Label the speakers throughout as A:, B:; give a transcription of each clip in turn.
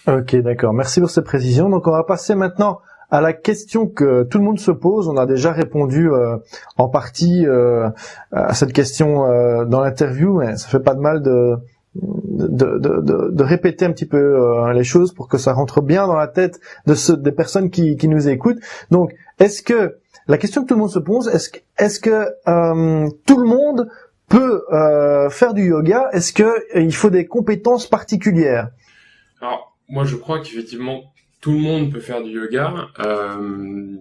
A: Ok, d'accord. Merci pour cette précision. Donc, on va passer maintenant à la question que tout le monde se pose. On a déjà répondu en partie à cette question dans l'interview, mais ça fait pas de mal de répéter un petit peu les choses pour que ça rentre bien dans la tête des personnes qui nous écoutent. Donc, la question que tout le monde se pose, est-ce que tout le monde peut faire du yoga? Est-ce que il faut des compétences particulières?
B: Alors, moi, je crois qu'effectivement, tout le monde peut faire du yoga.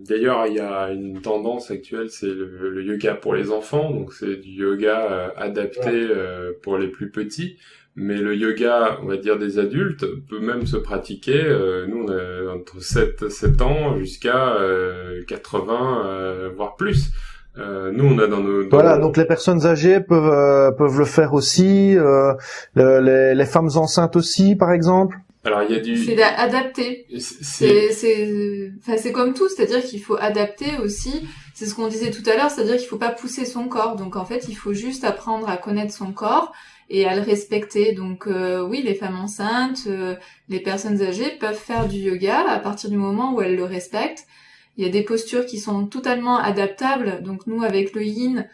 B: D'ailleurs, il y a une tendance actuelle, c'est le yoga pour les enfants. Donc, c'est du yoga adapté pour les plus petits. Mais le yoga, on va dire, des adultes peut même se pratiquer. Nous, on a entre 7 ans jusqu'à 80, voire plus. Nous, on a dans
A: Voilà, donc les personnes âgées peuvent le faire aussi, les femmes enceintes aussi, par exemple.
B: Alors, il y a
C: C'est adapté. C'est comme tout, c'est-à-dire qu'il faut adapter aussi. C'est ce qu'on disait tout à l'heure, c'est-à-dire qu'il faut pas pousser son corps. Donc en fait, il faut juste apprendre à connaître son corps et à le respecter. Donc oui, les femmes enceintes, les personnes âgées peuvent faire du yoga à partir du moment où elles le respectent. Il y a des postures qui sont totalement adaptables. Donc nous, avec le yin,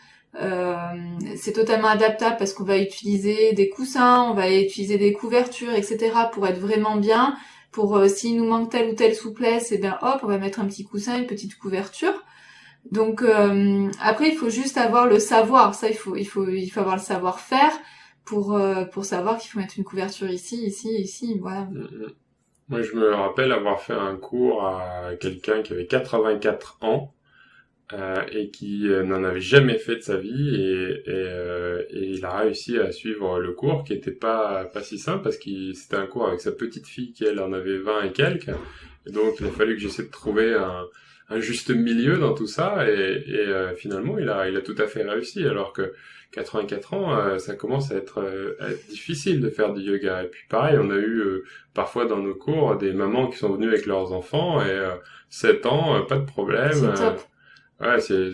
C: c'est totalement adaptable parce qu'on va utiliser des coussins, on va utiliser des couvertures, etc. pour être vraiment bien. Pour s'il nous manque telle ou telle souplesse, et bien hop, on va mettre un petit coussin, une petite couverture. Donc après, il faut juste avoir le savoir. Ça, il faut avoir le savoir-faire pour savoir qu'il faut mettre une couverture ici, voilà.
B: Moi, je me rappelle avoir fait un cours à quelqu'un qui avait 84 ans et qui n'en avait jamais fait de sa vie et il a réussi à suivre le cours qui était pas si simple parce que c'était un cours avec sa petite fille qui elle en avait 20 et quelques. Et donc, il a fallu que j'essaie de trouver un juste milieu dans tout ça et finalement, il a tout à fait réussi alors que 84 ans, ça commence à être difficile de faire du yoga. Et puis pareil, on a eu parfois dans nos cours des mamans qui sont venues avec leurs enfants et 7 ans, pas de problème.
C: C'est top.
B: Ouais, c'est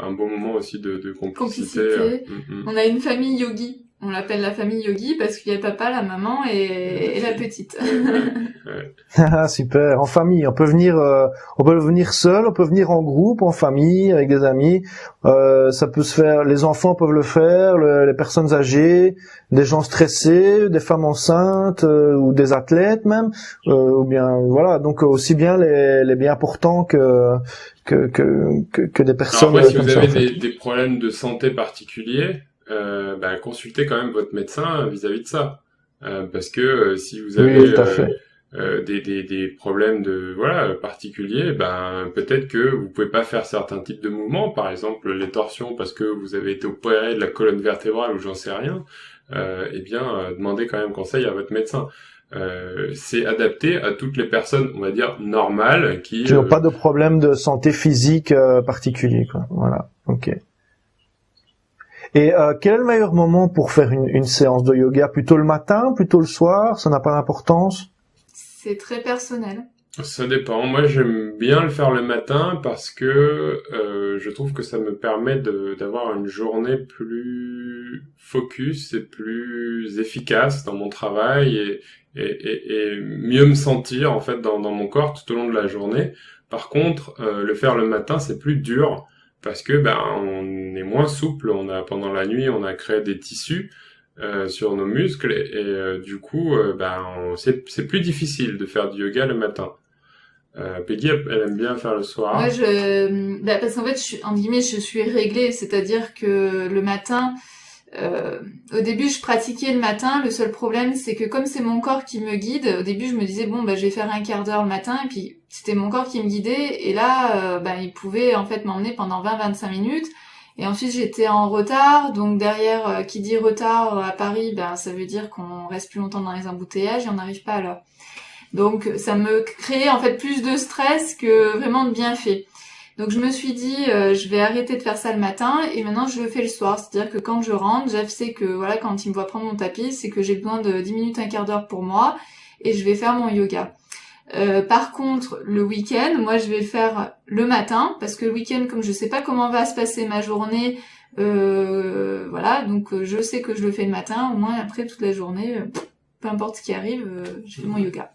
B: un bon moment aussi de
C: complicité. On a une famille yogi. On l'appelle la famille yogi parce qu'il y a le papa, la maman et la petite.
A: Ouais. Super. En famille, on peut venir seul, on peut venir en groupe, en famille, avec des amis. Ça peut se faire. Les enfants peuvent le faire, les personnes âgées, des gens stressés, des femmes enceintes ou des athlètes même, ou bien voilà. Donc aussi bien les bien portants que des personnes.
B: Alors après, si vous avez des problèmes de santé particuliers, consultez quand même votre médecin vis-à-vis de ça, parce que si vous avez des problèmes de particuliers, peut-être que vous pouvez pas faire certains types de mouvements, par exemple les torsions parce que vous avez été opéré de la colonne vertébrale ou j'en sais rien. Demandez quand même conseil à votre médecin. C'est adapté à toutes les personnes, on va dire normales, qui
A: n'ont pas de problème de santé physique particulier, quoi. Voilà. Ok. Et quel est le meilleur moment pour faire une séance de yoga? Plutôt le matin, plutôt le soir? Ça n'a pas d'importance?
C: C'est très personnel.
B: Ça dépend. Moi, j'aime bien le faire le matin parce que je trouve que ça me permet d'avoir une journée plus focus et plus efficace dans mon travail et mieux me sentir en fait dans mon corps tout au long de la journée. Par contre, le faire le matin, c'est plus dur parce que on est moins souple. Pendant la nuit, on a créé des tissus sur nos muscles et du coup, c'est plus difficile de faire du yoga le matin. Peggy, elle aime bien faire le soir.
C: Moi, parce qu'en fait, je suis réglée, c'est-à-dire que le matin, au début, je pratiquais le matin. Le seul problème, c'est que comme c'est mon corps qui me guide, au début, je me disais je vais faire un quart d'heure le matin, et puis c'était mon corps qui me guidait, et là, il pouvait en fait m'emmener pendant 20-25 minutes. Et ensuite, j'étais en retard, donc derrière, qui dit retard à Paris, ça veut dire qu'on reste plus longtemps dans les embouteillages et on n'arrive pas à l'heure. Donc ça me créait en fait plus de stress que vraiment de bienfaits. Donc je me suis dit je vais arrêter de faire ça le matin et maintenant je le fais le soir. C'est-à-dire que quand je rentre, je sais que voilà, quand il me voit prendre mon tapis, c'est que j'ai besoin de 10 minutes, un quart d'heure pour moi et je vais faire mon yoga. Par contre, le week-end, moi je vais le faire le matin parce que le week-end, comme je sais pas comment va se passer ma journée, donc je sais que je le fais le matin, au moins après toute la journée, peu importe ce qui arrive, je fais mon yoga.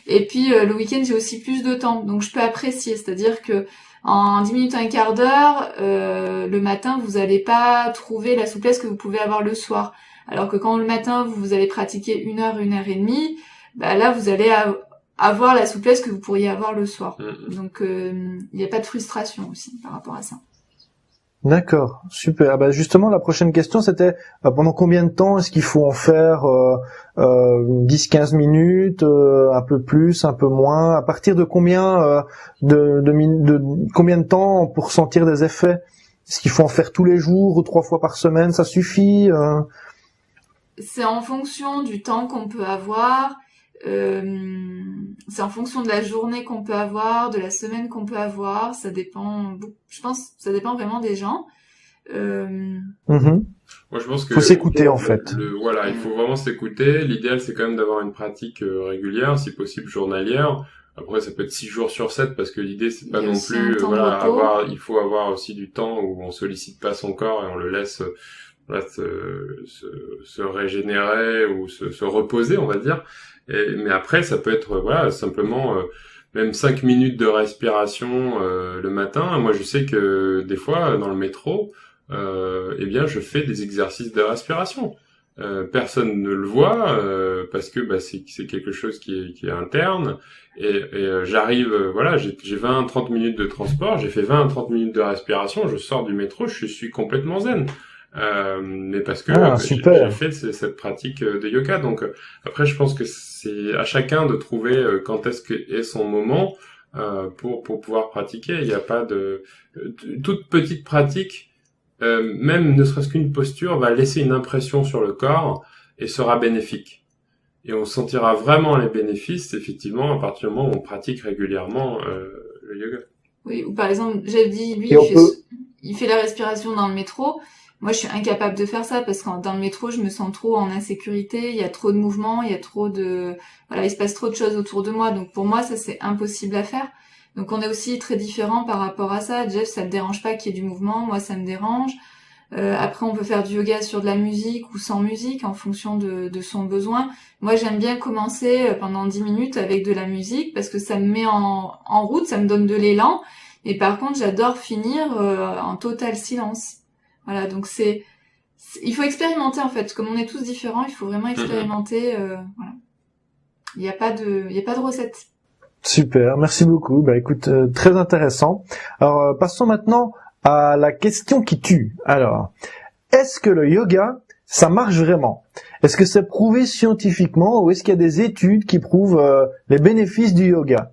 C: Et puis le week-end, j'ai aussi plus de temps, donc je peux apprécier, c'est-à-dire que en 10 minutes, un quart d'heure, le matin, vous n'allez pas trouver la souplesse que vous pouvez avoir le soir. Alors que quand le matin, vous allez pratiquer 1 heure et demie, bah là, vous allez avoir la souplesse que vous pourriez avoir le soir. Donc, il n'y a pas de frustration aussi par rapport à ça.
A: D'accord, super. Bah justement, la prochaine question, c'était pendant combien de temps est-ce qu'il faut en faire 10-15 minutes, un peu plus, un peu moins, à partir de combien de combien de temps pour sentir des effets? Est-ce qu'il faut en faire tous les jours ou 3 fois par semaine, ça suffit
C: C'est en fonction du temps qu'on peut avoir, c'est en fonction de la journée qu'on peut avoir, de la semaine qu'on peut avoir, ça dépend, je pense, ça dépend vraiment des gens.
B: Moi, je pense que
A: faut s'écouter en fait.
B: Voilà, il faut vraiment s'écouter. L'idéal, c'est quand même d'avoir une pratique régulière, si possible journalière. Après, ça peut être 6 jours sur 7 parce que l'idée, c'est pas non plus, il faut avoir aussi du temps où on sollicite pas son corps et on le laisse se régénérer ou se reposer, on va dire. Mais après, ça peut être simplement même 5 minutes de respiration le matin. Moi, je sais que des fois, dans le métro, je fais des exercices de respiration. Personne ne le voit parce que c'est quelque chose qui est interne. Et j'arrive, j'ai 20-30 minutes de transport, j'ai fait 20-30 minutes de respiration, je sors du métro, je suis complètement zen. Mais parce que j'ai fait cette pratique de yoga. Donc après, je pense que c'est à chacun de trouver quand est-ce que est son moment pour pouvoir pratiquer. Il n'y a pas de toute petite pratique, même ne serait-ce qu'une posture, va laisser une impression sur le corps et sera bénéfique. Et on sentira vraiment les bénéfices, effectivement, à partir du moment où on pratique régulièrement le yoga.
C: Oui, ou par exemple, j'ai dit, lui, il fait la respiration dans le métro. Moi, je suis incapable de faire ça parce que dans le métro, je me sens trop en insécurité. Il y a trop de mouvements, il se passe trop de choses autour de moi. Donc, pour moi, ça, c'est impossible à faire. Donc, on est aussi très différents par rapport à ça. Jeff, ça ne dérange pas qu'il y ait du mouvement. Moi, ça me dérange. Après, on peut faire du yoga sur de la musique ou sans musique en fonction de son besoin. Moi, j'aime bien commencer pendant 10 minutes avec de la musique parce que ça me met en route, ça me donne de l'élan. Et par contre, j'adore finir en total silence. Voilà, donc il faut expérimenter en fait. Comme on est tous différents, il faut vraiment expérimenter. Voilà. Il n'y a pas de recette.
A: Super, merci beaucoup. Bah écoute, très intéressant. Alors passons maintenant à la question qui tue. Alors, est-ce que le yoga, ça marche vraiment? Est-ce que c'est prouvé scientifiquement ou est-ce qu'il y a des études qui prouvent les bénéfices du yoga?